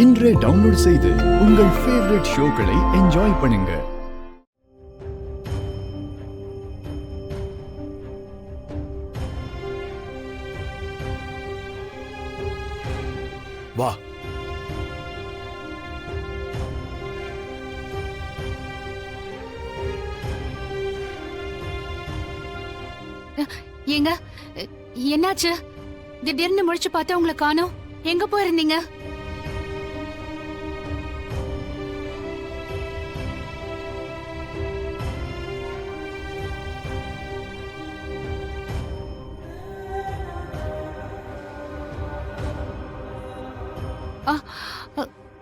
இன்றே டவுன்லோட் செய்து உங்கள் ஃபேவரட் ஷோக்களை என்ஜாய் பண்ணுங்க. வா. ஏங்க, என்னாச்சு? திடீர்னு முடிச்சு பார்த்தா உங்களை காணோம். எங்க போயிருந்தீங்க?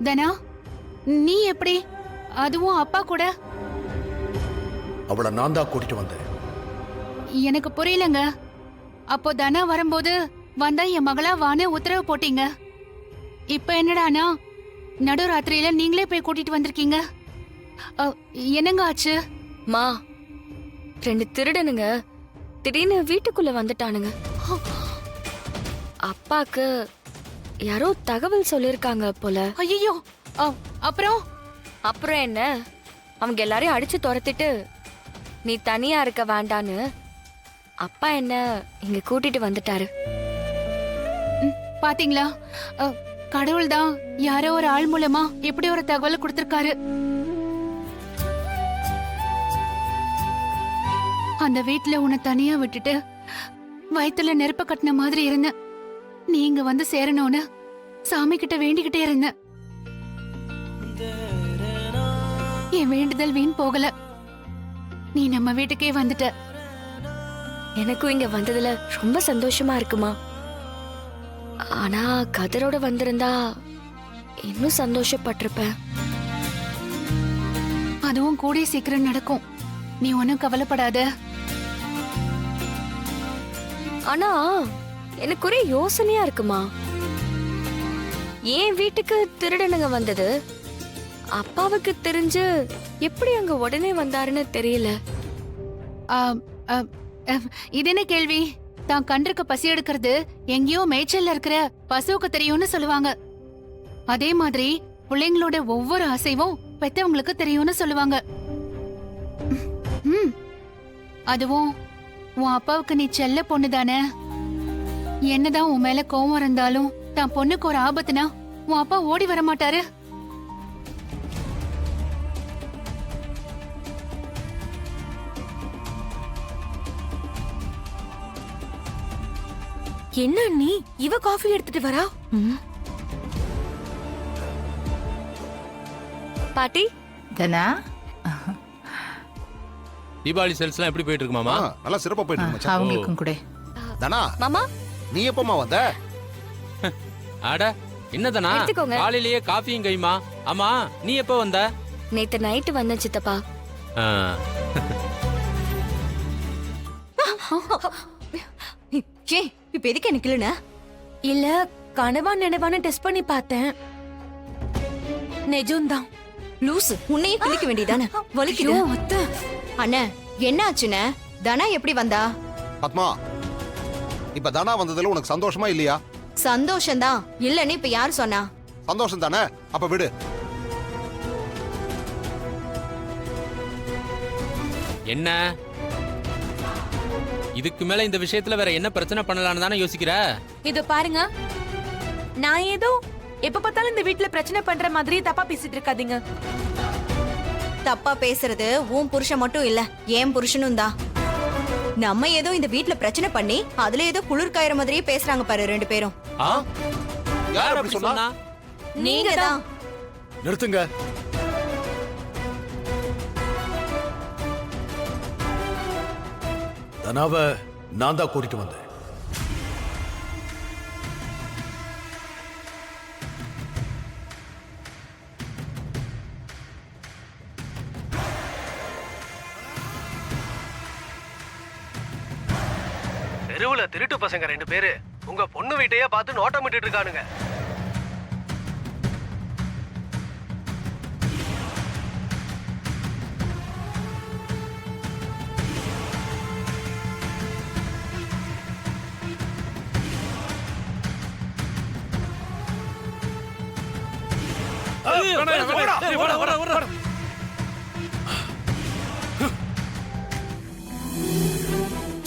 தனா, நீ எப்படி? அதுவும் அப்பா கூட? அவளை நான் தான் கூட்டிட்டு வந்தேன். எனக்கு புரியலங்க. அப்போ தனா வரும்போது வந்தா என் மகளா வான்னு உத்தரவு போட்டீங்க. இப்ப என்னடானா நடுராத்திரியில நீங்களே போய் கூட்டிட்டு வந்திருக்கீங்க. என்னங்க ஆச்சு? மா, 2 திருடனுங்க திடீர்னு வீட்டுக்குள்ள வந்துட்டானுங்க. அப்பாக்கு யாரோ தகவல் சொல்லிருக்காங்க போல. ஐயோ, அப்புறம்? அப்புறம் என்ன, அவங்க எல்லாரையும் அடிச்சு துரத்திட்டு நீ தனியா இருக்க வேண்டான்னு அப்பா என்ன இங்க கூட்டிட்டு வந்துட்டாரு. பாத்தீங்களா, கடவுள் தான் யாரோ ஒரு ஆள் மூலமா இப்படி ஒரு தகவல் கொடுத்திருக்காரு. அந்த வீட்டுல உன்னை தனியா விட்டுட்டு வயித்துல நெருப்ப கட்டின மாதிரி இருந்த. நீங்க வந்து சேரணும்னு சாமி கிட்ட வேண்டிக்கிட்டே இருந்த. என் வேண்டுதல் வீண் போகல. நீ நம்ம வீட்டுக்கே வந்துட்ட. எனக்கும் இங்க வந்ததுல ரொம்ப சந்தோஷமா இருக்குமா. ஆனா கதிரோட வந்திருந்தா இன்னும் சந்தோஷப்பட்டிருப்பேன். அதுவும் கூடிய சீக்கிரம் நடக்கும். நீ ஒன்னும் கவலைப்படாத. ஆனா எனக்கு ஒரே யோசனையா இருக்குமா. ஏன் வீட்டுக்கு திருடனுங்க வந்தது அப்பாவுக்கு தெரிஞ்சு எப்படி அங்க உடனே வந்தாருன்னு தெரியல. இது என்ன கேள்வி? தான் கண்டிருக்க பசி எடுக்கிறது எங்கேயோ மேய்ச்சல்ல இருக்கிற பசுவுக்கு தெரியும்னு சொல்லுவாங்க. அதே மாதிரி பிள்ளைங்களோட ஒவ்வொரு அசைவும் பெத்தவங்களுக்கு தெரியும்னு சொல்லுவாங்க. அதுவும் உன் அப்பாவுக்கு நீ செல்ல பொண்ணு தானே. என்னதான் உன் மேல கோவம் இருந்தாலும் தான் பொண்ணுக்கு ஒரு ஆபத்துனா உன் அப்பா ஓடி வர மாட்டாரு. என்ன நீ இவ காஃபி எடுத்துட்டு வரா? பாட்டி, தனா, தீபாவளி சேல்ஸ்லாம் எப்படி போயிட்டு இருக்கு மாமா? நல்லா சிறப்பா போயிட்டு இருக்கு மச்சான். அவங்களுக்கும் கூட. தனா, மாமா, நீ எப்பமா வந்த? அட என்னதனா, எடுத்துக்கோங்க. காலையிலேயே காஃபியும் கைமா. ஆமா, நீ எப்ப வந்த? நேத்து நைட்டு வந்தேன் சித்தப்பா. ஆ, ஏன் இப்ப எதுக்கு எனக்கு இல்லைன்னு? இல்ல, கனவா நினைவான்னு டெஸ்ட் பண்ணி பார்த்தேன். நிஜம்தான். லூசு, உன்னையே கிழிக்க வேண்டியதானே? வலிக்குது. அத்தை, அண்ணா, என்ன ஆச்சுன்னு? தனா எப்படி வந்தா? பத்மா, இப்ப தனா வந்ததுல உனக்கு சந்தோஷமா இல்லையா? சந்தோஷம்தான். இல்லன்னு இப்ப யாரு சொன்னா? சந்தோஷம் தானே? அப்ப விடு. என்ன இதுக்கு மேல இந்த விஷயத்துல வேற என்ன பிரச்சனை பண்ணலாம்னு தானே யோசிக்கிற? இது பாருங்க, நான் ஏதோ எப்ப பார்த்தாலும் இந்த வீட்ல பிரச்சனை பண்ற மாதிரி தப்பா பேசிட்டு இருக்காதீங்க. தப்பா பேசுறது உன் புருஷன் மட்டும் இல்ல, என் புருஷனும் தான். நம்ம ஏதோ இந்த வீட்ல பிரச்சனை பண்ணி அதுல ஏதோ குளிர் காயிற மாதிரியே பேசுறாங்க பாரு 2 பேரும். ஆ? யார் அப்படி சொன்னா? நீங்க தான். நிறுத்துங்க. தனாவ நான் தான் கூட்டிட்டு வந்தேன். தெருவுல திருட்டு பசங்க 2 பேரு உங்க பொண்ணு வீட்டையே பார்த்து நோட்டமிட்டு இருக்கானுங்க.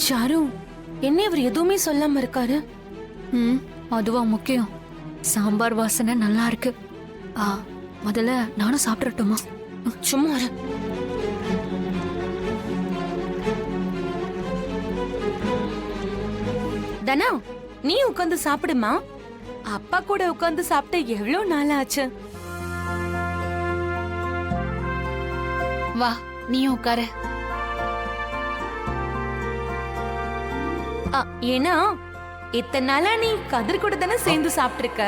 சாரு என்ன இவர் எதுவுமே சொல்லாம இருக்காரு? அதுவா முக்கியம். சாம்பார் வாசனை நல்லா இருக்கு. முதல்ல நானும் சாப்பிடட்டுமா? சும்மா இரு. தனா, நீ உட்கார்ந்து சாப்பிடுமா. அப்பா கூட உட்கார்ந்து சாப்பிட்டு எவ்வளவு நாள் ஆச்சு. வா நீயும் உட்காரு. ஏன்னா இத்தனை நாளா நீ கதிர் கூட தானே சேர்ந்து சாப்பிட்டிருக்க.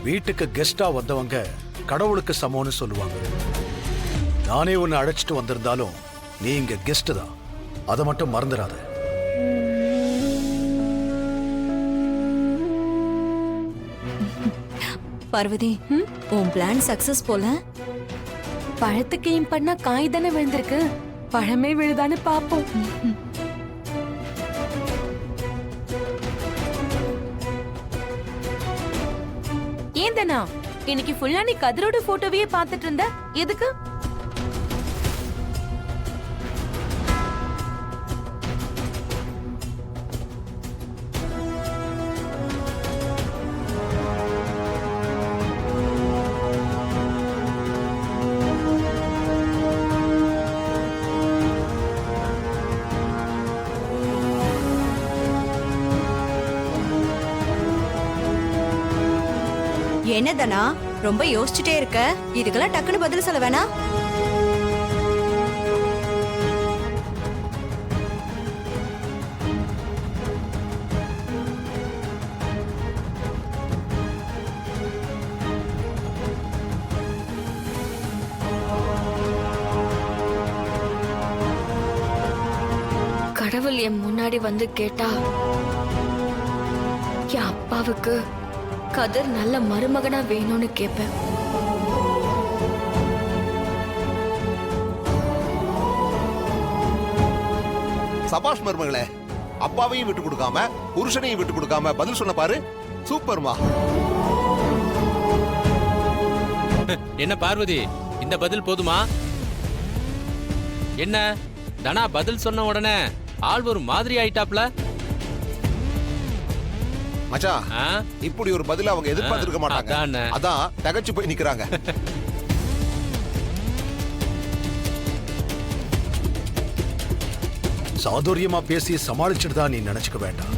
வீட்டுக்கு கெஸ்டா வந்தவங்க கடவுளுக்கு சமம்னு சொல்லுவாங்க. நானே உன்னை அழைச்சிட்டு வந்திருந்தாலும் நீ இங்க கெஸ்ட் தான், அதை மட்டும் மறந்துடாத. பார்வதி, உன் பிளான் சக்சஸ் போல. பழத்துக்கு ஏன் பண்ணா காய் தானே விழுந்திருக்கு, பழமே விழுதான்னு பாப்போம். ஏன் தானா இன்னைக்கு ஃபுல்லா நீ கதிரோட போட்டோவையே பார்த்துட்டு இருந்த? எதுக்கு? என்னதனா ரொம்ப யோசிச்சுட்டே இருக்க? இதுக்கெல்லாம் டக்குன்னு பதில் சொல்ல வேணா. கடவுள் என் முன்னாடி வந்து கேட்டா என் அப்பாவுக்கு கதிர் நல்ல மருமகனா வேணும்னு கேட்பேன். சபாஷ் மருமகளே, அப்பாவையும் விட்டு கொடுக்காம புருஷனையும் விட்டு கொடுக்காம பதில் சொன்ன பாரு. சூப்பர்மா. என்ன பார்வதி, இந்த பதில் போதுமா? என்ன தனா பதில் சொன்ன உடனே ஆள் ஒரு மாதிரி ஆயிட்டாப்ல. மச்சான், ஆ? இப்படி ஒரு பதில் அவங்க எதிர்பார்த்திருக்க மாட்டாங்க. அதானே. அதான் தகச்சு போய் நிக்கிறாங்க. சாதுரியமா பேசி சமாளிச்சுட்டு தான் நீ நினைச்சுக்க வேண்டாம்.